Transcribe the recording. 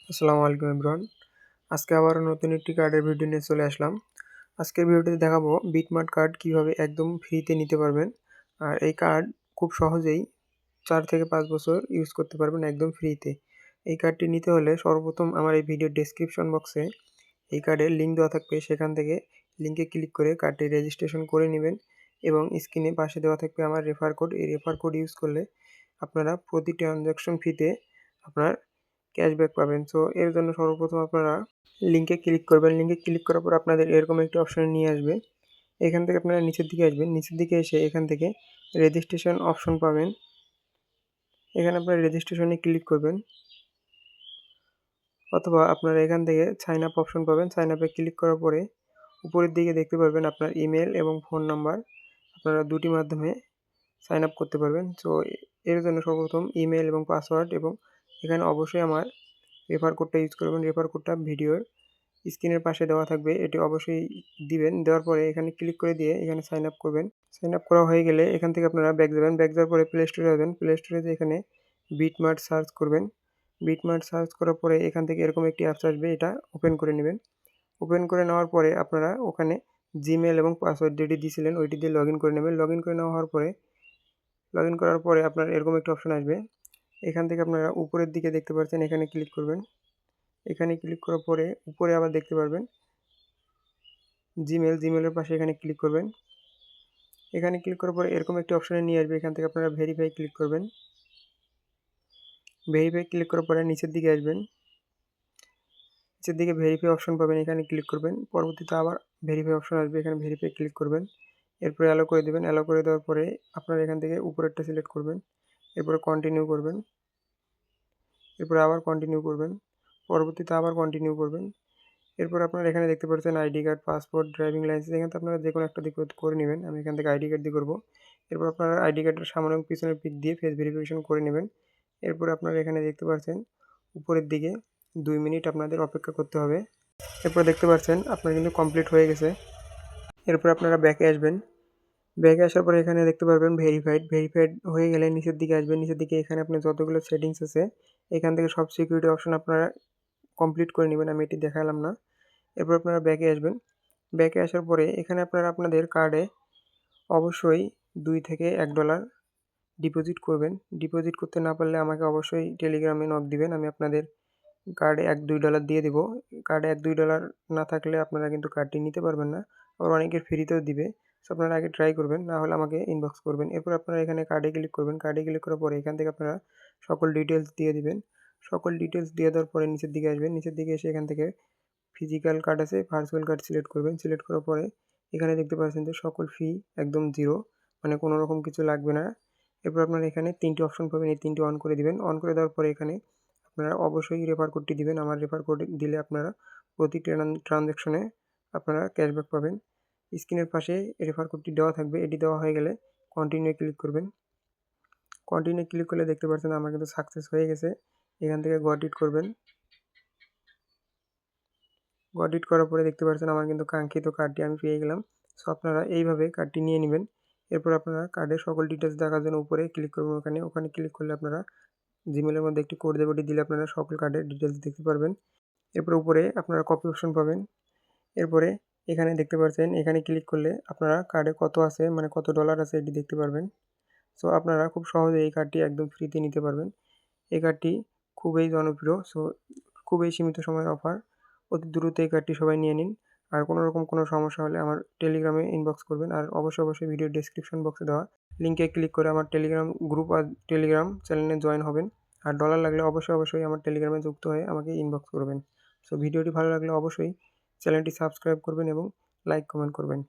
আসসালামু আলাইকুম এভরিওয়ান। আজকে আবারও নতুন একটি কার্ডের ভিডিও নিয়ে চলে আসলাম। আজকের ভিডিওতে দেখাবো বিটমার্ট কার্ড কিভাবে একদম ফ্রিতে নিতে পারবেন। আর এই কার্ড খুব সহজেই 4 থেকে 5 বছর ইউজ করতে পারবেন একদম ফ্রিতে। এই কার্ডটি নিতে হলে সর্বপ্রথম আমার এই ভিডিওর ডেসক্রিপশন বক্সে এই কার্ডের লিঙ্ক দেওয়া থাকবে, সেখান থেকে লিঙ্কে ক্লিক করে কার্ডটি রেজিস্ট্রেশন করে নেবেন এবং স্ক্রিনে পাশে দেওয়া থাকবে আমার রেফার কোড। এই রেফার কোড ইউজ করলে আপনারা প্রতি ট্রানজ্যাকশন ফিতে আপনার ক্যাশব্যাক পাবেন। সো এর জন্য সর্বপ্রথম আপনারা লিঙ্কে ক্লিক করবেন। লিঙ্কে ক্লিক করার পর আপনাদের এরকম একটি অপশনে নিয়ে আসবে। এখান থেকে আপনারা নিচের দিকে আসবেন। নিচের দিকে এসে এখান থেকে রেজিস্ট্রেশন অপশন পাবেন। এখানে আপনারা রেজিস্ট্রেশনে ক্লিক করবেন, অথবা আপনারা এখান থেকে সাইন আপ অপশন পাবেন। সাইন আপে ক্লিক করার পরে উপরের দিকে দেখতে পারবেন আপনার ইমেল এবং ফোন নাম্বার, আপনারা দুটি মাধ্যমে সাইন আপ করতে পারবেন। সো এর জন্য সর্বপ্রথম ইমেল এবং পাসওয়ার্ড, এবং এখানে অবশ্যই আমার রেফার কোডটা ইউজ করবেন। রেফার কোডটা ভিডিওর স্ক্রিনের পাশে দেওয়া থাকবে, এটি অবশ্যই দিবেন। দেওয়ার পরে এখানে ক্লিক করে দিয়ে এখানে সাইন আপ করবেন। সাইন আপ করা হয়ে গেলে এখান থেকে আপনারা ব্যাক যাবেন। ব্যাক যাওয়ার পরে প্লে স্টোরে যাবেন। প্লে স্টোরে যেয়ে এখানে বিটমার্ট সার্চ করবেন। বিটমার্ট সার্চ করার পরে এখান থেকে এরকম একটি অ্যাপস আসবে, এটা ওপেন করে নেবেন। ওপেন করে নেওয়ার পরে আপনারা ওখানে জিমেল এবং পাসওয়ার্ড যেটি দিয়েছিলেন ওইটি দিয়ে লগ ইন করে নেবেন। লগ ইন করে নেওয়ার পরে করার পরে আপনার এরকম একটা অপশন আসবে। এখান থেকে আপনারা উপরের দিকে দেখতে পাচ্ছেন, এখানে ক্লিক করবেন। এখানে ক্লিক করার পরে উপরে আবার দেখতে পারবেন জিমেলের পাশে এখানে ক্লিক করবেন। এখানে ক্লিক করার পরে এরকম একটি অপশনে নিয়ে আসবে। এখান থেকে আপনারা ভেরিফাই ক্লিক করবেন। ভেরিফাই ক্লিক করার পরে নিচের দিকে আসবেন। নিচের দিকে ভেরিফাই অপশন পাবেন, এখানে ক্লিক করবেন। পরবর্তীতে আবার ভেরিফাই অপশন আসবে, এখানে ভেরিফাই ক্লিক করবেন। এরপরে অ্যালো করে দেবেন। অ্যালো করে দেওয়ার পরে আপনারা এখান থেকে উপরেরটা সিলেক্ট করবেন। এরপরে কন্টিনিউ করবেন। এরপরে আবার কন্টিনিউ করবেন। পরবর্তীতে আবার কন্টিনিউ করবেন। এরপর আপনারা এখানে দেখতে পাচ্ছেন ID card, passport, driving licence. এখান থেকে আপনারা যে কোনো একটা দিয়ে করে নেবেন। আমি এখান থেকে আইডি কার্ড দিয়ে করব। এরপর আপনারা আইডি কার্ডের সামনে এবং পিছনের পিক দিয়ে ফেস ভেরিফিকেশন করে নেবেন। এরপর আপনারা এখানে দেখতে পাচ্ছেন উপরের দিকে 2 মিনিট আপনাদের অপেক্ষা করতে হবে। এরপর দেখতে পাচ্ছেন আপনার কিন্তু কমপ্লিট হয়ে গেছে। এরপর আপনারা ব্যাকে আসবেন। ব্যাকে আসার পরে এখানে দেখতে পারবেন ভেরিফাইড হয়ে গেলে নিচের দিকে আসবেন। নিচের দিকে এখানে আপনার যতগুলো সেটিংস আছে এখান থেকে সব সিকিউরিটি অপশন আপনারা কমপ্লিট করে নেবেন, আমি এটি দেখালাম না। এরপর আপনারা ব্যাকে আসবেন। ব্যাকে আসার পরে এখানে আপনারা আপনাদের কার্ডে অবশ্যই $2 থেকে $1 ডিপোজিট করবেন। ডিপোজিট করতে না পারলে আমাকে অবশ্যই টেলিগ্রামে নক দিবেন, আমি আপনাদের কার্ডে $1-2 দিয়ে দেবো। কার্ডে $1-2 না থাকলে আপনারা কিন্তু কার্ডটি নিতে পারবেন না। আবার অনেকের ফ্রিতেও দিবে। সো আপনারা আগে ট্রাই করবেন, না হলে আমাকে ইনবক্স করবেন। এরপর আপনারা এখানে কার্ডে ক্লিক করবেন। কার্ডে ক্লিক করার পরে এখান থেকে আপনারা সকল ডিটেলস দিয়ে দিবেন। সকল ডিটেলস দিয়ে দেওয়ার পরে নিচের দিকে আসবেন। নিচের দিকে এসে এখান থেকে ফিজিক্যাল কার্ড আছে, ভার্চুয়াল কার্ড সিলেক্ট করবেন। সিলেক্ট করার পরে এখানে দেখতে পাচ্ছেন যে সকল ফি একদম 0, মানে কোনো রকম কিছু লাগবে না। এরপর আপনারা এখানে 3টি অপশন পাবেন, এই 3টি অন করে দিবেন। অন করে দেওয়ার পরে এখানে আপনারা অবশ্যই রেফার কোডটি দিবেন। আমার রেফার কোড দিলে আপনারা প্রতি ট্রানজ্যাকশনে আপনারা ক্যাশব্যাক পাবেন। স্ক্রিনের পাশে রেফার কোডটি দেওয়া থাকবে, এটি দেওয়া হয়ে গেলে কন্টিনিউ ক্লিক করবেন। কন্টিনিউ ক্লিক করলে দেখতে পাচ্ছেন আমার কিন্তু সাকসেস হয়ে গেছে। এখান থেকে গট ইট করবেন। গট ইট করার পরে দেখতে পাচ্ছেন আমার কিন্তু কাঙ্ক্ষিত কার্ডটি আমি পেয়ে গেলাম। সো আপনারা এইভাবে কার্ডটি নিয়ে নেবেন। এরপর আপনারা কার্ডের সকল ডিটেলস দেখার জন্য উপরে ক্লিক করবেন। ওখানে ক্লিক করলে আপনারা জিমেলের মধ্যে একটি কোড দেবে, ওটি দিলে আপনারা সকল কার্ডের ডিটেলস দেখতে পারবেন। এরপর উপরে আপনারা কপি অপশন পাবেন। এরপরে এখানে দেখতে পাচ্ছেন, এখানে ক্লিক করলে আপনারা কার্ডে কত আছে, মানে কত ডলার আছে এটি দেখতে পারবেন। সো আপনারা খুব সহজে এই কার্ডটি একদম ফ্রিতে নিতে পারবেন। এই কার্ডটি খুবই জনপ্রিয়। সো খুবই সীমিত সময়ের অফার, অতি দ্রুত এই কার্ডটি সবাই নিয়ে নিন। আর কোনো রকম কোনো সমস্যা হলে আমার টেলিগ্রামে ইনবক্স করবেন। আর অবশ্যই ভিডিও ডেসক্রিপশন বক্সে দেওয়া লিঙ্কে ক্লিক করে আমার টেলিগ্রাম গ্রুপ আর টেলিগ্রাম চ্যানেলে জয়েন হবেন। আর ডলার লাগলে অবশ্যই আমার টেলিগ্রামে যুক্ত হয়ে আমাকে ইনবক্স করবেন। সো ভিডিওটি ভালো লাগলে অবশ্যই চ্যানেলটি সাবস্ক্রাইব করবেন এবং লাইক কমেন্ট করবেন।